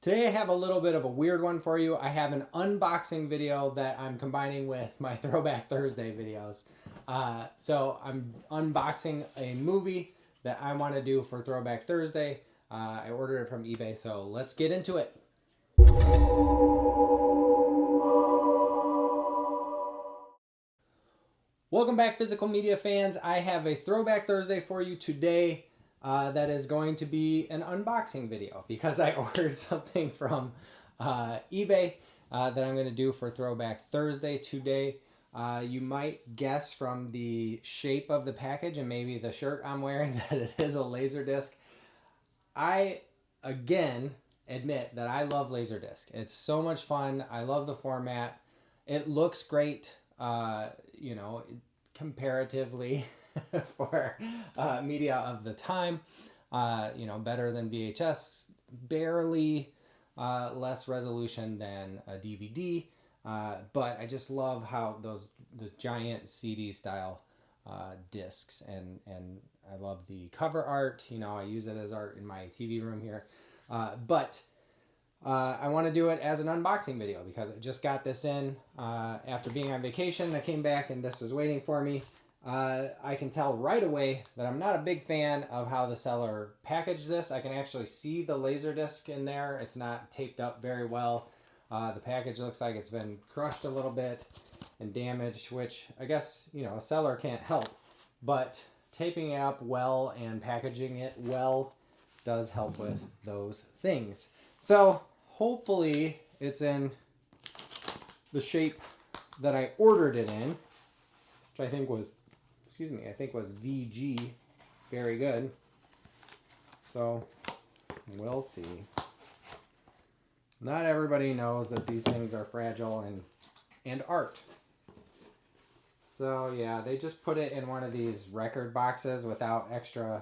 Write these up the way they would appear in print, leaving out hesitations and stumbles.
Today I have a little bit of a weird one for you. I have an unboxing video that I'm combining with my Throwback Thursday videos. So I'm unboxing a movie that I want to do for Throwback Thursday. I ordered it from eBay, so let's get into it. Welcome back, physical media fans. I have a Throwback Thursday for you today. That is going to be an unboxing video because I ordered something from eBay that I'm going to do for Throwback Thursday today. You might guess from the shape of the package and maybe the shirt I'm wearing that it is a Laserdisc. I, again, admit that I love Laserdisc. It's so much fun. I love the format. It looks great, comparatively for media of the time. Better than VHS, barely less resolution than a DVD. But I just love how the giant CD style discs, and I love the cover art. I use it as art in my TV room here. But I want to do it as an unboxing video because I just got this in after being on vacation. I came back and this was waiting for me. I can tell right away that I'm not a big fan of how the seller packaged this. I can actually see the Laserdisc in there. It's not taped up very well. The package looks like it's been crushed a little bit and damaged, which I guess, a seller can't help. But taping it up well and packaging it well does help with those things. So hopefully it's in the shape that I ordered it in, which I think was VG. Very good. So we'll see. Not everybody knows that these things are fragile and art. So yeah, they just put it in one of these record boxes without extra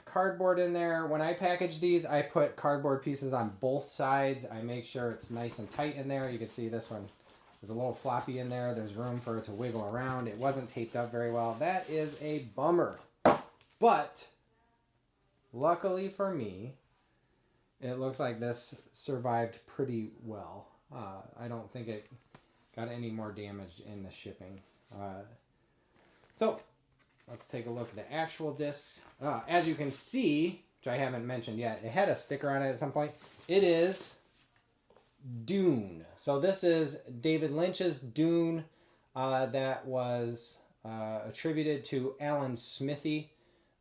cardboard in there. When I package these, I put cardboard pieces on both sides. I make sure it's nice and tight in there. You can see this one. There's a little floppy in there. There's room for it to wiggle around. It wasn't taped up very well. That is a bummer. But luckily for me, it looks like this survived pretty well. I don't think it got any more damaged in the shipping. So let's take a look at the actual discs. As you can see, which I haven't mentioned yet, it had a sticker on it at some point. It is Dune. So this is David Lynch's Dune that was attributed to Alan Smithy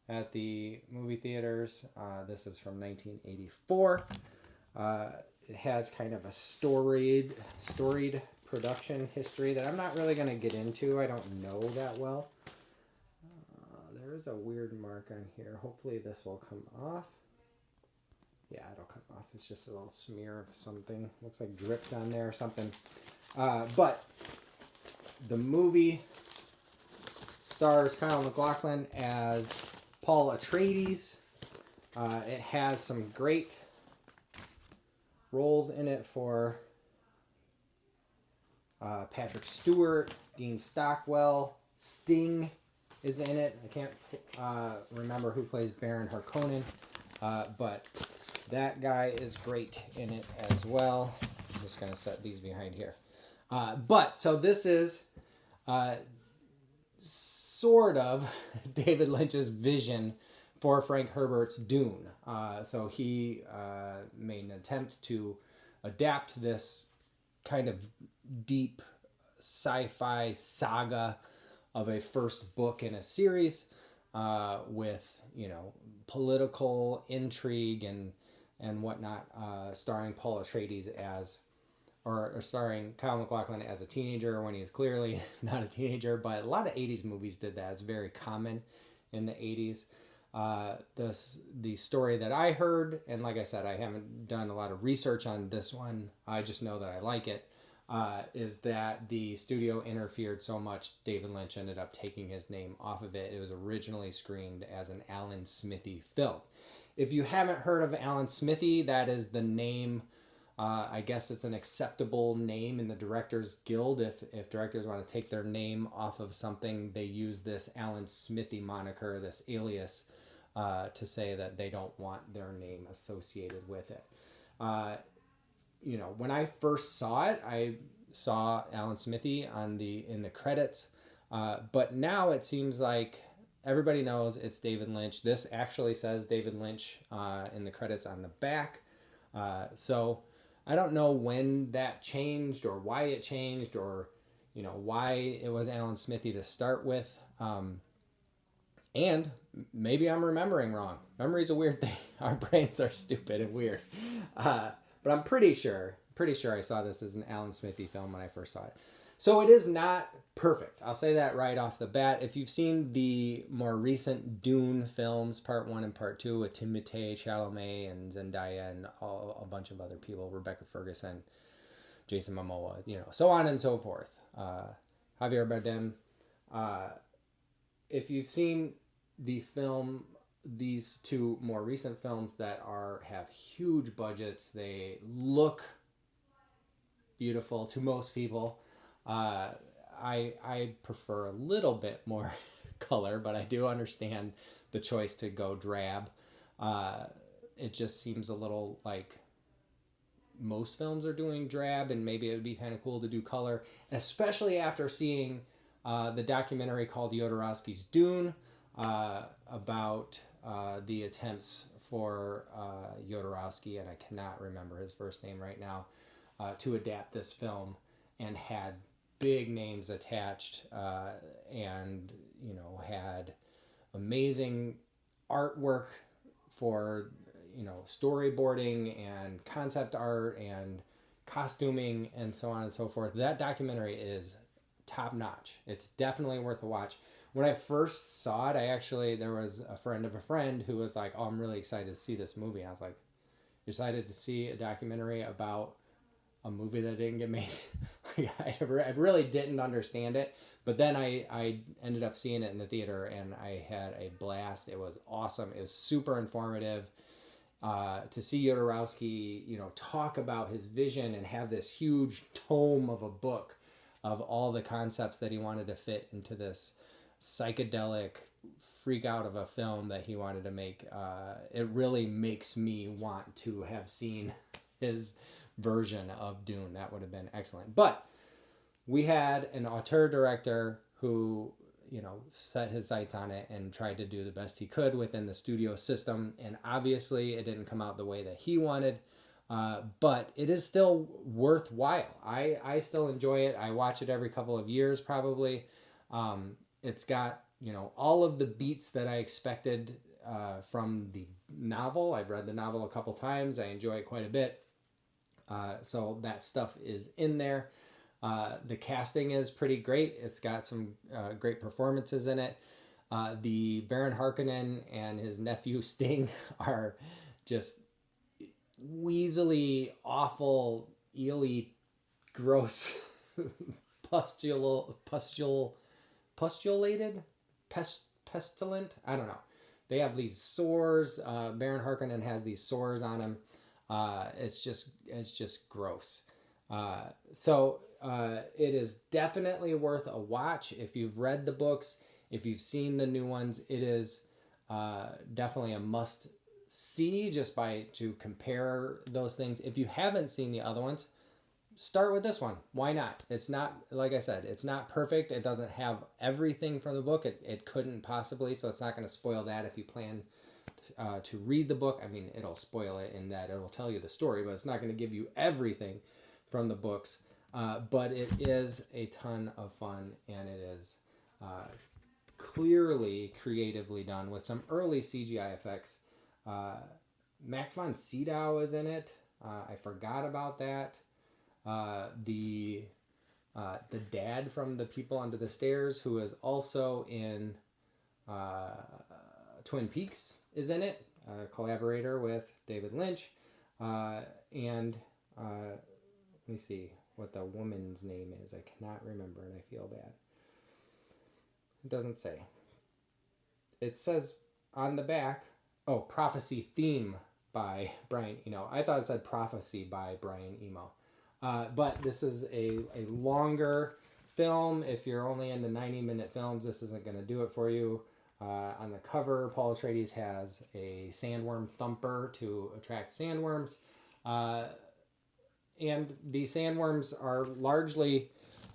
at the movie theaters. This is from 1984. It has kind of a storied production history that I'm not really going to get into. I don't know that well. There is a weird mark on here. Hopefully this will come off. Yeah, it'll come off. It's just a little smear of something. Looks like dripped on there or something. But the movie stars Kyle MacLachlan as Paul Atreides. It has some great roles in it for Patrick Stewart, Dean Stockwell, Sting is in it. I can't remember who plays Baron Harkonnen, but that guy is great in it as well. I'm just going to set these behind here. So this is sort of David Lynch's vision for Frank Herbert's Dune. So he made an attempt to adapt this kind of deep sci-fi saga of a first book in a series with, political intrigue and whatnot, starring Paul Atreides or starring Kyle MacLachlan as a teenager when he's clearly not a teenager, but a lot of 80s movies did that. It's very common in the 80s. The story that I heard, and like I said, I haven't done a lot of research on this one, I just know that I like it, is that the studio interfered so much, David Lynch ended up taking his name off of it. It was originally screened as an Alan Smithy film. If you haven't heard of Alan Smithy, that is the name. I guess it's an acceptable name in the Directors Guild. If directors want to take their name off of something, they use this Alan Smithy moniker, this alias, to say that they don't want their name associated with it. When I first saw it, I saw Alan Smithy in the credits, but now it seems like everybody knows it's David Lynch. This actually says David Lynch in the credits on the back. So I don't know when that changed or why it changed or why it was Alan Smithy to start with. And maybe I'm remembering wrong. Memory's a weird thing. Our brains are stupid and weird. But I'm pretty sure I saw this as an Alan Smithy film when I first saw it. So it is not perfect. I'll say that right off the bat. If you've seen the more recent Dune films, Part 1 and Part 2, with Timothée Chalamet and Zendaya and a bunch of other people, Rebecca Ferguson, Jason Momoa, so on and so forth. Javier Bardem. If you've seen the film, these two more recent films that have huge budgets, they look beautiful to most people. I prefer a little bit more color, but I do understand the choice to go drab. It just seems a little like most films are doing drab, and maybe it would be kind of cool to do color, especially after seeing the documentary called Jodorowsky's Dune about the attempts for Jodorowsky, and I cannot remember his first name right now, to adapt this film, and had big names attached, and had amazing artwork for storyboarding and concept art and costuming and so on and so forth. That documentary is top notch. It's definitely worth a watch. When I first saw it, there was a friend of a friend who was like, "Oh, I'm really excited to see this movie." And I was like, "You're excited to see a documentary about a movie that didn't get made?" I really didn't understand it, but then I ended up seeing it in the theater, and I had a blast. It was awesome. It was super informative. To see Jodorowsky, talk about his vision and have this huge tome of a book of all the concepts that he wanted to fit into this psychedelic freak out of a film that he wanted to make. It really makes me want to have seen his version of Dune. That would have been excellent. But we had an auteur director who set his sights on it and tried to do the best he could within the studio system. And obviously it didn't come out the way that he wanted, but it is still worthwhile. I still enjoy it. I watch it every couple of years, probably. It's got, all of the beats that I expected from the novel. I've read the novel a couple times. I enjoy it quite a bit. So that stuff is in there. The casting is pretty great. It's got some great performances in it. The Baron Harkonnen and his nephew Sting are just weaselly, awful, eely, gross, pestilent. I don't know. They have these sores. Baron Harkonnen has these sores on him. It's just gross. So it is definitely worth a watch if you've read the books. If you've seen the new ones, it is definitely a must see just to compare those things. If you haven't seen the other ones, start with this one. Why not? It's not, like I said, it's not perfect. It doesn't have everything from the book. It couldn't possibly, so it's not going to spoil that if you plan to read the book. I mean, it'll spoil it in that it'll tell you the story, but it's not going to give you everything from the books. But it is a ton of fun, and it is clearly creatively done with some early CGI effects. Max von Sydow is in it. I forgot about that. The dad from The People Under the Stairs, who is also in Twin Peaks, is in it. A collaborator with David Lynch. And let me see what the woman's name is. I cannot remember, and I feel bad. It doesn't say. It says on the back, Prophecy Theme by Brian Eno. I thought it said Prophecy by Brian Eno. But this is a longer film. If you're only into 90-minute films, this isn't going to do it for you. On the cover, Paul Atreides has a sandworm thumper to attract sandworms. And the sandworms are largely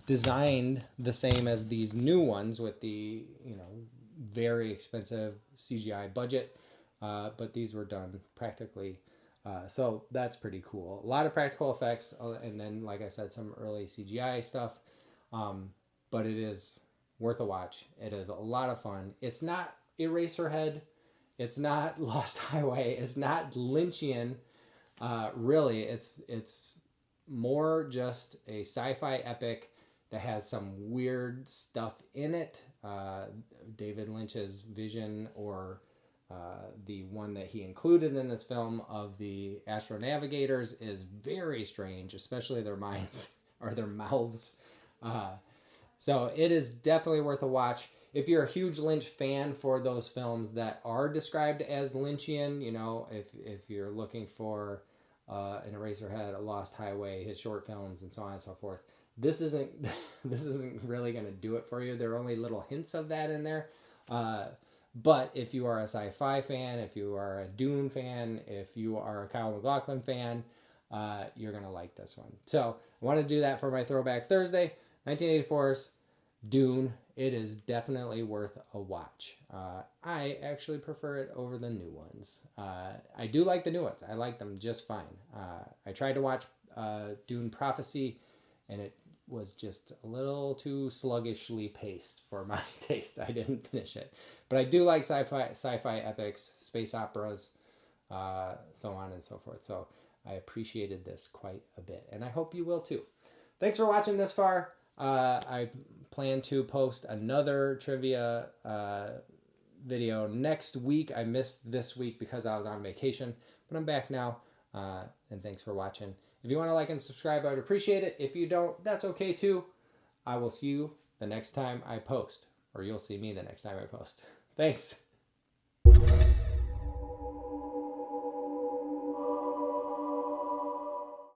designed the same as these new ones with the, very expensive CGI budget. But these were done practically. So that's pretty cool. A lot of practical effects. And then, like I said, some early CGI stuff. But it is worth a watch. It is a lot of fun. It's not Eraserhead. It's not Lost Highway. It's not Lynchian. Really, it's more just a sci-fi epic that has some weird stuff in it. David Lynch's vision, or the one that he included in this film of the astronavigators, is very strange, especially their minds or their mouths. So it is definitely worth a watch. If you're a huge Lynch fan for those films that are described as Lynchian, if you're looking for an Eraserhead, a Lost Highway, his short films, and so on and so forth, this isn't really going to do it for you. There are only little hints of that in there. But if you are a sci-fi fan, if you are a Dune fan, if you are a Kyle MacLachlan fan, you're going to like this one. So I want to do that for my Throwback Thursday. 1984's Dune. It is definitely worth a watch. I actually prefer it over the new ones. I do like the new ones. I like them just fine. I tried to watch Dune Prophecy, and it was just a little too sluggishly paced for my taste. I didn't finish it. But I do like sci-fi epics, space operas, so on and so forth. So I appreciated this quite a bit, and I hope you will too. Thanks for watching this far. I plan to post another trivia video next week. I missed this week because I was on vacation, but I'm back now. And thanks for watching. If you want to like and subscribe, I would appreciate it. If you don't, that's okay too. I will see you the next time I post, or you'll see me the next time I post. Thanks.